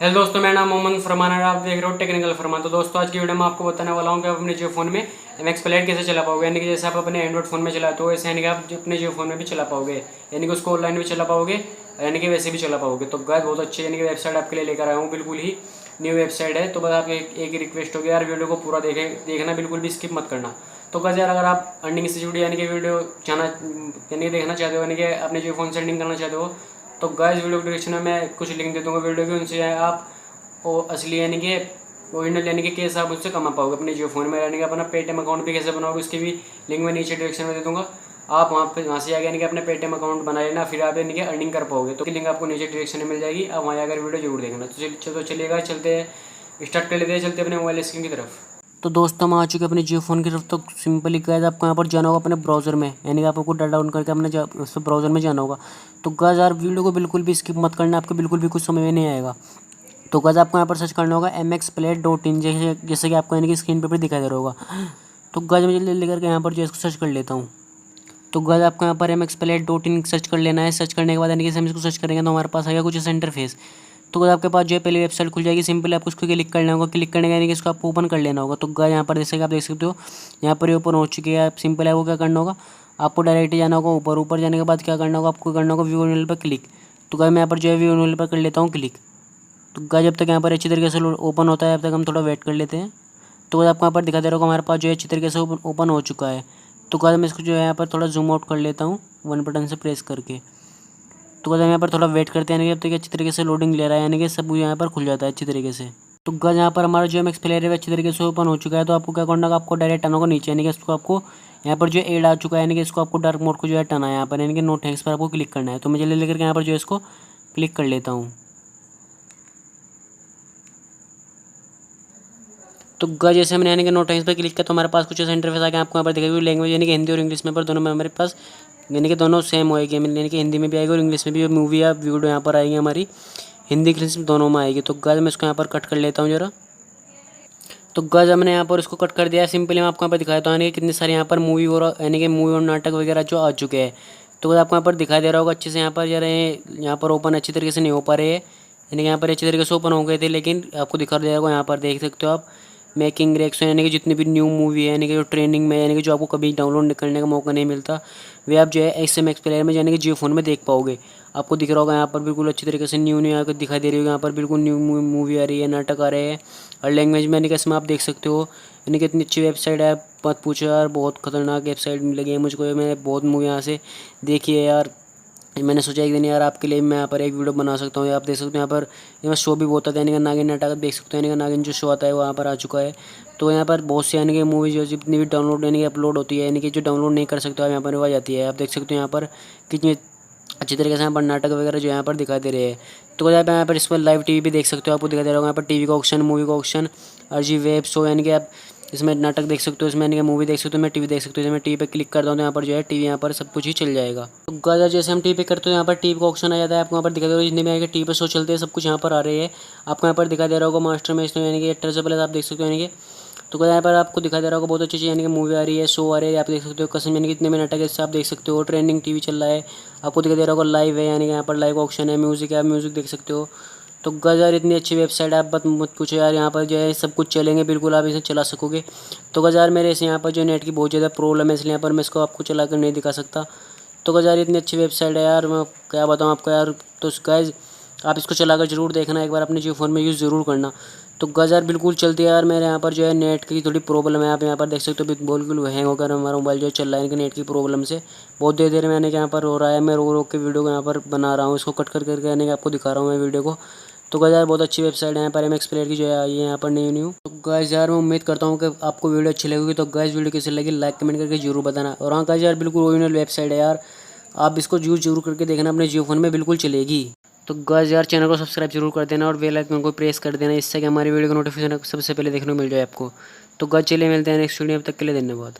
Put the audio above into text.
Hello दोस्तों, मेरा नाम मोहम्मद फरमान है। आप देख रहे हो टेक्निकल फरमान। तो दोस्तों, आज की वीडियो में आपको बताने वाला हूँ कि आप अपने जियो फोन में MX प्लेयर कैसे चला पाओगे। यानी कि जैसे आप अपने एंड्रॉइड फोन में चलाते हो वैसे यानी कि आप अपने जियो फोन में भी चला पाओगे। यानी कि उसको ऑनलाइन भी चला पाओगे, यानी कि वैसे भी चला पाओगे। तो गाइस बहुत अच्छी यानी कि वेबसाइट आपके लिए लेकर आया हूँ। बिल्कुल ही न्यू वेबसाइट है। तो बस आप एक रिक्वेस्ट होगी यार, वीडियो को पूरा देखना, बिल्कुल भी स्किप मत करना। तो गाइस यार, अगर आप अर्निंग से जुड़ी यानी कि वीडियो यानी कि देखना चाहते हो, यानी कि अपने जियो फोन से अर्निंग करना चाहते हो, तो गाइस वीडियो डिस्क्रिप्शन में मैं कुछ लिंक दे दूँगा वीडियो की, उनसे आप वो असली यानी कि ओरिजिनल यानी कि कैसे आप उससे कमा पाओगे अपने जियो फोन में। यानी कि अपना पेटीएम अकाउंट भी कैसे बनाओगे उसकी भी लिंक मैं नीचे डिस्क्रिप्शन में दे दूँगा। आप वहाँ से आगे यानी कि अपने पेटीएम अकाउंट बना लेना, फिर आप यानी कि अर्निंग कर पाओगे। तो लिंक आपको नीचे डिस्क्रिप्शन में मिल जाएगी, आप वहाँ आकर वीडियो जरूर देखना। तो चलिएगा, चलते हैं, स्टार्ट कर लेते हैं, चलते अपने मोबाइल स्क्रीन की तरफ। तो दोस्तों, हम आ चुके हैं अपने जियो फोन की तरफ। तो सिंपली गाइस आपको यहाँ पर जाना होगा अपने ब्राउजर में, यानी कि आपको डाटा डाउन करके अपने उस ब्राउजर में जाना होगा। तो गाइस यार, वीडियो को बिल्कुल भी स्किप मत करना, आपको बिल्कुल भी कुछ समझ में नहीं आएगा। तो गाइस आपको यहाँ पर सर्च करना होगा mxplay.in, जैसे कि आपको यानी कि स्क्रीन पे भी दिखाई दे रहा होगा। तो गाइस मैं जल्दी लेकर के यहाँ पर जो है इसको सर्च कर लेता हूँ। तो गाइस आपको यहाँ पर mxplay.in सर्च कर लेना है। सर्च करने के बाद यानी कि हम इसको सर्च करेंगे तो हमारे पास आएगा कुछ ऐसा इंटरफेस। तो गाइस आपके पास जो है पहली वेबसाइट खुल जाएगी। सिंपल आपको इसको क्लिक करना होगा। क्लिक करने के यानी कि इसको आपको ओपन कर लेना होगा। तो गाइस यहाँ पर जैसे कि आप देख सकते हो, यहाँ पर ये ओपन हो चुकी है। सिंपल आपको क्या करना होगा, आपको डायरेक्ट जाना होगा ऊपर। ऊपर जाने के बाद क्या करना होगा, आपको करना होगा व्यू ओरिजिनल पर क्लिक। तो गाइस मैं यहाँ पर जो है व्यू ओरिजिनल पर कर लेता हूँ क्लिक। तो गाइस जब तक यहाँ पर अच्छी तरीके से ओपन होता है, जब तक हम थोड़ा वेट कर लेते हैं। तो गाइस आपको यहाँ पर दिखा दे रहा होगा हमारे पास जो है अच्छी तरीके से ओपन हो चुका है। तो गाइस मैं इसको जो है यहाँ पर थोड़ा जूम आउट कर लेता हूँ वन बटन से प्रेस करके। तो गाइस हम यहाँ पर थोड़ा वेट करते हैं, यानी कि जब तक अच्छी तरीके से लोडिंग ले रहा है, यानी कि सब यहाँ पर खुल जाता है अच्छी तरीके से। तो गाइस यहाँ पर हमारा जो MX प्लेयर है अच्छी तरीके से ओपन हो चुका है। तो आपको क्या करना होगा, आपको डायरेक्ट आना होगा नीचे, यानी कि इसको आपको यहाँ पर जो एड आ चुका है, यानी कि इसको आपको डार्क मोड को जो है टना है यहाँ पर, यानी कि नो थैंक्स पर आपको क्लिक करना है। तो मैं जल्दी लेकर के यहाँ पर जो है इसको क्लिक कर लेता हूँ। तो गाइस जैसे हमने यानी कि नो टाइम्स पर क्लिक किया तो हमारे पास कुछ ऐसा इंटरफेस आ गया। आपको यहाँ पर दिखाई लैंग्वेज यानी कि हिंदी और इंग्लिश में, पर दोनों में हमारे पास यानी कि दोनों सेम होएगी, यानी कि हिंदी में भी आएगी और इंग्लिश में भी। मूवी या वीडियो यहाँ पर आएगी हमारी हिंदी इंग्लिश दोनों में आएगी। तो गाइस मैं इसको यहाँ पर कट कर लेता हूँ जरा। तो गाइस हमने यहाँ पर इसको कट कर दिया है। सिंपली मैं आपको यहाँ पर दिखाया था यानी कि कितने सारे यहाँ पर मूवी और यानी कि मूवी और नाटक वगैरह जो आ चुके हैं। तो गाइस आपको यहाँ पर दिखाई दे रहा होगा अच्छे से। यहाँ पर जरा यहाँ पर ओपन अच्छी तरीके से नहीं हो पा रहे हैं, यानी कि यहाँ पर अच्छी तरीके से ओपन हो गए थे, लेकिन आपको दिखा दे रहा होगा यहाँ पर देख सकते हो आप मेकिंग रिएक्शन, यानी कि जितनी भी न्यू मूवी है, यानी कि जो ट्रेंडिंग में, यानी कि जो आपको कभी डाउनलोड करने का मौका नहीं मिलता, वे आप जो है MX प्लेयर में यानी कि जियो फोन में देख पाओगे। आपको दिख रहा होगा यहाँ पर बिल्कुल अच्छी तरीके से न्यू न्यू आपको दिखाई दे रही होगी। यहाँ पर बिल्कुल न्यू मूवी आ रही है, नाटक आ रहे हैं और लैंग्वेज में, यानी कि इसमें आप देख सकते हो। यानी कि इतनी अच्छी वेबसाइट है, मत पूछो यार, बहुत खतरनाक वेबसाइट लगी है मुझको। मैंने बहुत मूवी यहाँ से देखी है यार। मैंने सोचा एक दिन यार आपके लिए मैं यहाँ पर एक वीडियो बना सकता हूँ। आप देख सकते हो यहाँ पर यहाँ शो भी बहुत आता है, यानी कि नागिन नाटक देख सकते हो, यानी कि नागिन जो शो आता है वो यहाँ पर आ चुका है। तो यहाँ पर बहुत से यानी कि मूवी जो जितनी भी डाउनलोड यानी कि अपलोड होती है, यानी कि जो डाउनलोड नहीं कर सकते आप यहाँ पर आ जाती है। आप देख सकते हो यहाँ पर कितनी अच्छी तरीके से यहाँ पर नाटक वगैरह जो यहाँ पर दिखाई दे रहे हैं। तो आप यहाँ पर इस पर लाइव टीवी भी देख सकते हो। आपको दिखाई दे रहा होगा यहाँ पर टीवी का ऑप्शन, मूवी का ऑप्शन, RG वेब शो, यानी कि आप इसमें नाटक देख सकते हो, इसमें यानी कि मूवी देख सकते हो, मैं टीवी देख सकते हो। जब मैं टीवी पे क्लिक करता हूँ तो यहाँ पर जो है टीवी यहाँ पर सब कुछ ही चल जाएगा। तो गाइस जैसे हम टीवी पे करते हो यहाँ पर टीवी का ऑप्शन आ जाता है। आपको यहाँ पर दिखा दे रहा है जितने भी आएगा टीवी पे शो चलते हैं सब कुछ यहाँ पर आ रहे हैं। आपको यहाँ पर दिखा दे रहा होगा मास्टर में, इसमें यानी कि एक्टर से पहले आप देख सकते हो, यानी कि तो यहाँ पर आपको दिखा दे रहा होगा बहुत अच्छी चीज़, यानी कि मूवी आ रही है, शो आ रही है, आप देख सकते हो। कसम यानी कि इतने में नाटक है, इससे आप देख सकते हो। ट्रेंडिंग टीवी चल रहा है, आपको दिखा दे रहा होगा लाइव है, यानी कि यहाँ पर लाइव ऑप्शन है, म्यूजिक है, आप म्यूजिक देख सकते हो। तो गाइस यार इतनी अच्छी वेबसाइट है, आप मत पूछो यार। यहाँ पर जो है सब कुछ चलेंगे, बिल्कुल आप इसे चला सकोगे। तो गाइस यार मेरे इसे यहाँ पर जो नेट की बहुत ज़्यादा प्रॉब्लम है, इसलिए यहाँ पर मैं इसको आपको चला कर नहीं दिखा सकता। तो गाइस यार इतनी अच्छी वेबसाइट है यार, मैं क्या बताऊँ आपको यार। तो गाइस आप इसको चलाकर जरूर देखना, एक बार अपने जियो फोन में यूज़ ज़रूर करना। तो गाइस यार बिल्कुल चलती है यार। मेरे यहाँ पर जो है नेट की थोड़ी प्रॉब्लम है, आप यहाँ पर देख सकते हो बिल्कुल हैंग होकर हमारा मोबाइल जो है चल रहा है, इनके नेट की प्रॉब्लम से बहुत देर मैंने यहाँ पर हो रहा है। मैं रो रो के वीडियो को यहाँ पर बना रहा हूँ, इसको कट कर करके यानी कि आपको दिखा रहा हूँ मैं वीडियो को। तो गाइस यार बहुत अच्छी वेबसाइट है यहाँ पर MX प्लेयर की जो है आई है यहाँ पर न्यू। तो गाइस यार मैं उम्मीद करता हूँ कि आपको वीडियो अच्छी लगेगी। तो गाइस वीडियो कैसी लगी लाइक कमेंट करके जरूर बताना। और हाँ गाइस यार बिल्कुल ओरिजिनल वेबसाइट है यार, आप इसको यूज़ जरूर करके देखना, अपने जियो फोन में बिल्कुल चलेगी। तो गाइस यार चैनल को सब्सक्राइब जरूर कर देना और बेल आइकन को प्रेस कर देना, इससे कि हमारी वीडियो का नोटिफिकेशन सबसे पहले देखने को मिल जाए आपको। तो गाइस चलिए मिलते हैं नेक्स्ट वीडियो, अब तक के लिए धन्यवाद।